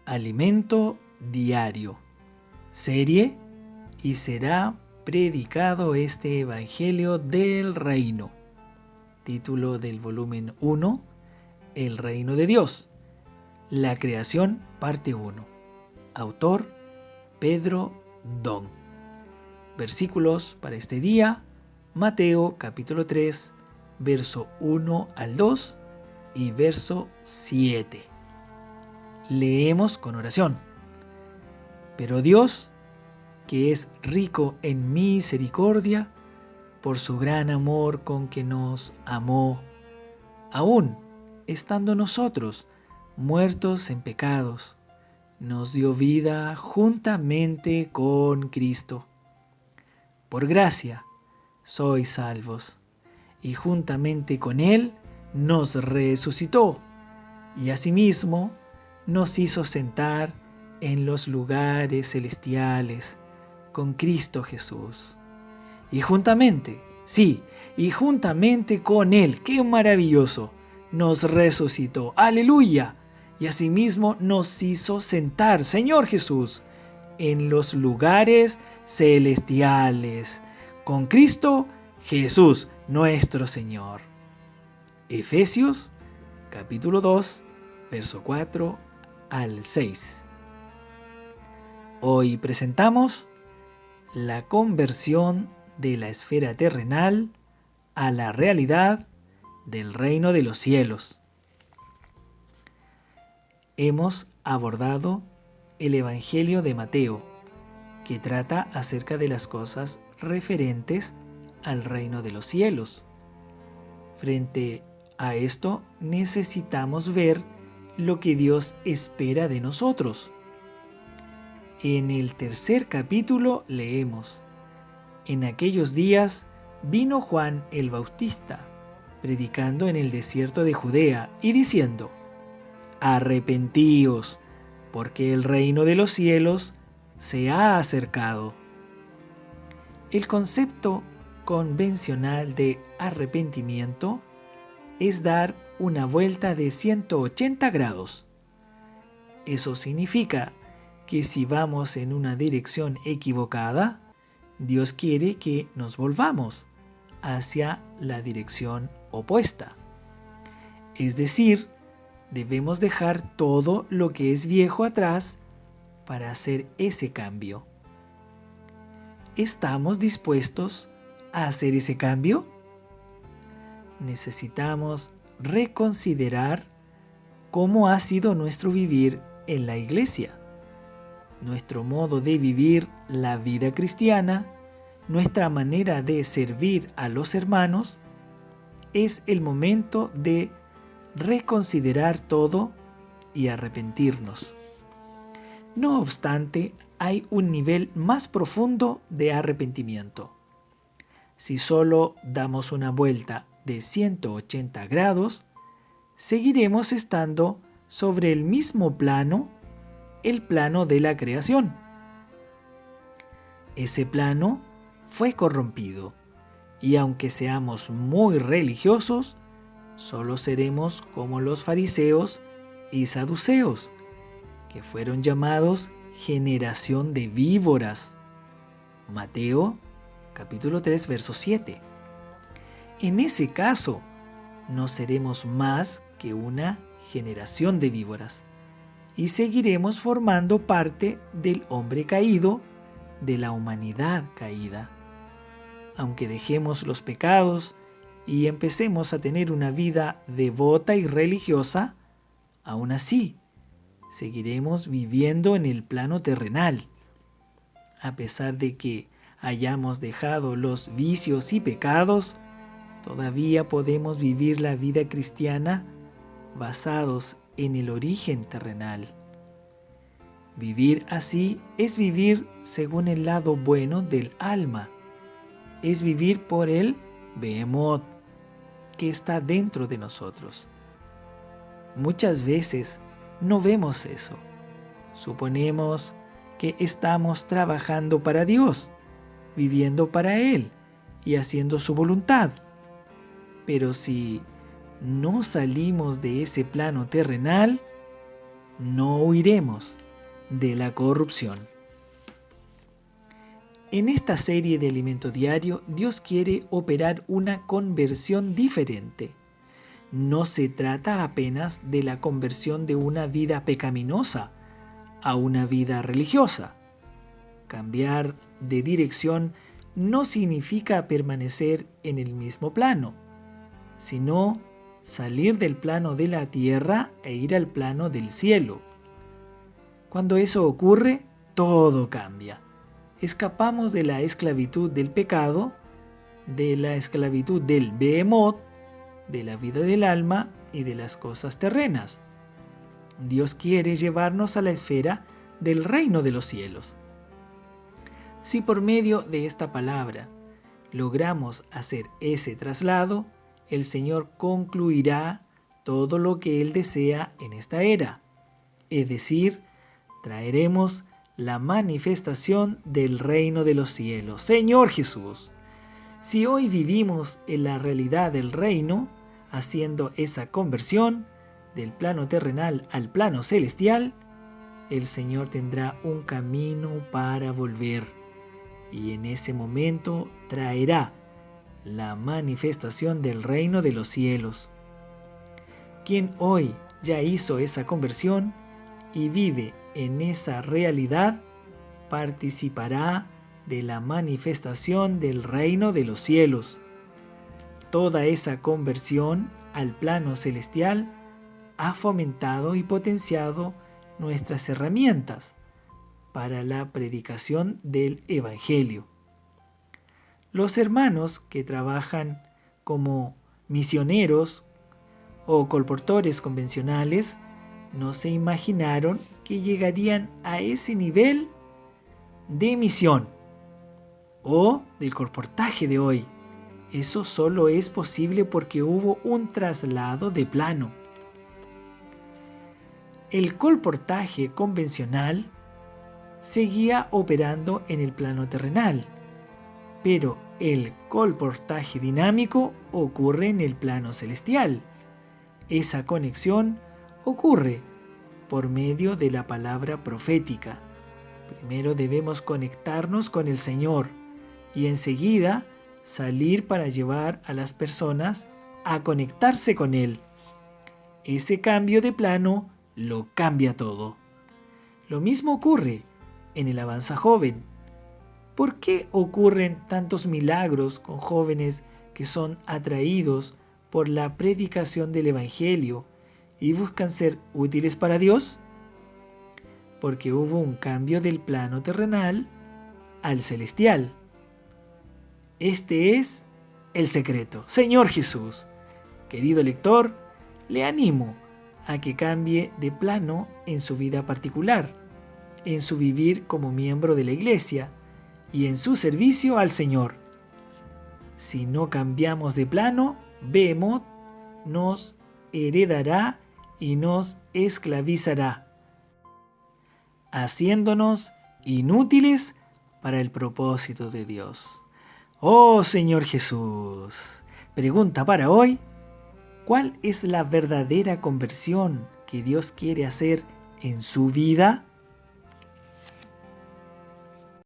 Alimento diario. Serie y será predicado este Evangelio del Reino. Título del volumen 1, El Reino de Dios. La creación, parte 1. Autor, Pedro Don. Versículos para este día, Mateo capítulo 3, verso 1 al 2 y verso 7. Leemos con oración. Pero Dios, que es rico en misericordia, por su gran amor con que nos amó, aún estando nosotros muertos en pecados, nos dio vida juntamente con Cristo. Por gracia sois salvos, y juntamente con Él nos resucitó, y asimismo nos hizo sentar en los lugares celestiales con Cristo Jesús. Y juntamente con Él, ¡qué maravilloso!, nos resucitó. ¡Aleluya! Y asimismo nos hizo sentar, Señor Jesús, en los lugares celestiales con Cristo Jesús, nuestro Señor. Efesios capítulo 2, verso 4 al 6. Hoy presentamos la conversión de la esfera terrenal a la realidad del reino de los cielos. Hemos abordado el Evangelio de Mateo, que trata acerca de las cosas referentes al reino de los cielos. Frente a esto necesitamos ver lo que Dios espera de nosotros. En el tercer capítulo leemos: En aquellos días vino Juan el Bautista, predicando en el desierto de Judea y diciendo: Arrepentíos, porque el reino de los cielos se ha acercado. El concepto convencional de arrepentimiento es dar una vuelta de 180 grados. Eso significa que si vamos en una dirección equivocada, Dios quiere que nos volvamos hacia la dirección opuesta. Es decir, debemos dejar todo lo que es viejo atrás para hacer ese cambio. ¿Estamos dispuestos a hacer ese cambio? Necesitamos reconsiderar cómo ha sido nuestro vivir en la iglesia, nuestro modo de vivir la vida cristiana, nuestra manera de servir a los hermanos. Es el momento de reconsiderar todo y arrepentirnos. No obstante, hay un nivel más profundo de arrepentimiento. Si solo damos una vuelta de 180 grados, seguiremos estando sobre el mismo plano, el plano de la creación. Ese plano fue corrompido, y aunque seamos muy religiosos, solo seremos como los fariseos y saduceos, que fueron llamados generación de víboras. Mateo capítulo 3, verso 7. En ese caso, no seremos más que una generación de víboras, y seguiremos formando parte del hombre caído, de la humanidad caída. Aunque dejemos los pecados y empecemos a tener una vida devota y religiosa, aún así seguiremos viviendo en el plano terrenal. A pesar de que hayamos dejado los vicios y pecados, todavía podemos vivir la vida cristiana basados en el origen terrenal. Vivir así es vivir según el lado bueno del alma. Es vivir por el Behemoth que está dentro de nosotros. Muchas veces no vemos eso. Suponemos que estamos trabajando para Dios, viviendo para Él y haciendo su voluntad. Pero si no salimos de ese plano terrenal, no huiremos de la corrupción. En esta serie de Alimento Diario, Dios quiere operar una conversión diferente. No se trata apenas de la conversión de una vida pecaminosa a una vida religiosa. Cambiar de dirección no significa permanecer en el mismo plano, sino salir del plano de la tierra e ir al plano del cielo. Cuando eso ocurre, todo cambia. Escapamos de la esclavitud del pecado, de la esclavitud del behemoth, de la vida del alma y de las cosas terrenas. Dios quiere llevarnos a la esfera del reino de los cielos. Si por medio de esta palabra logramos hacer ese traslado, el Señor concluirá todo lo que Él desea en esta era. Es decir, traeremos la manifestación del reino de los cielos. Señor Jesús, si hoy vivimos en la realidad del reino, haciendo esa conversión del plano terrenal al plano celestial, el Señor tendrá un camino para volver y en ese momento traerá la manifestación del reino de los cielos. Quien hoy ya hizo esa conversión y vive en esa realidad, participará de la manifestación del reino de los cielos. Toda esa conversión al plano celestial ha fomentado y potenciado nuestras herramientas para la predicación del Evangelio. Los hermanos que trabajan como misioneros o colportores convencionales no se imaginaron que llegarían a ese nivel de misión o del colportaje de hoy. Eso solo es posible porque hubo un traslado de plano. El colportaje convencional seguía operando en el plano terrenal, pero el colportaje dinámico ocurre en el plano celestial. Esa conexión ocurre por medio de la palabra profética. Primero debemos conectarnos con el Señor y enseguida salir para llevar a las personas a conectarse con Él. Ese cambio de plano lo cambia todo. Lo mismo ocurre en el Avanza Joven. ¿Por qué ocurren tantos milagros con jóvenes que son atraídos por la predicación del Evangelio y buscan ser útiles para Dios? Porque hubo un cambio del plano terrenal al celestial. Este es el secreto. Señor Jesús, querido lector, le animo a que cambie de plano en su vida particular, en su vivir como miembro de la iglesia y en su servicio al Señor. Si no cambiamos de plano, Behemoth nos heredará y nos esclavizará, haciéndonos inútiles para el propósito de Dios. Oh Señor Jesús, pregunta para hoy: ¿cuál es la verdadera conversión que Dios quiere hacer en su vida?